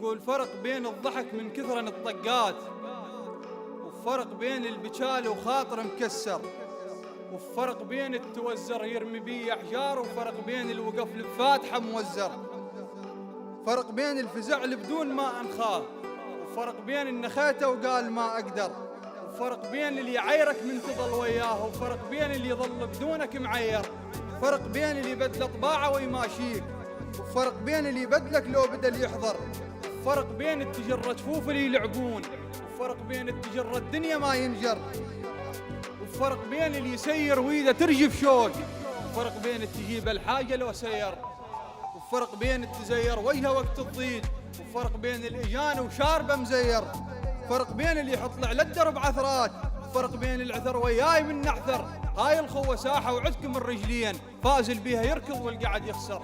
يقول فرق بين الضحك من كثر الطقات، وفرق بين البكال وخاطر مكسر، وفرق بين التوزر يرمي بيه احجار، وفرق بين الوقف الفاتحه موزر، فرق بين الفزع بدون ما انخاه، وفرق بين النخيته وقال ما اقدر، وفرق بين اللي يعيرك من تظل وياه، وفرق بين اللي يظل بدونك معير، فرق بين اللي يبدل طباعه ويماشيك، وفرق بين اللي يبدلك لو بدل يحضر، فرق بين التجرة جفوف اللي يلعبون، وفرق بين التجرة الدنيا ما ينجر، وفرق بين اللي يسير وإذا ترجف شوق، وفرق بين تجيب الحاجة لو سير، وفرق بين التزير وجهه وقت الضيق، وفرق بين الإجان وشاربه مزير، فرق بين اللي يحط له على الدرب عثرات، فرق بين العثر وياي من نعثر، هاي الخوة ساحة وعدكم الرجلين، فازل بيها يركض والقعد يخسر.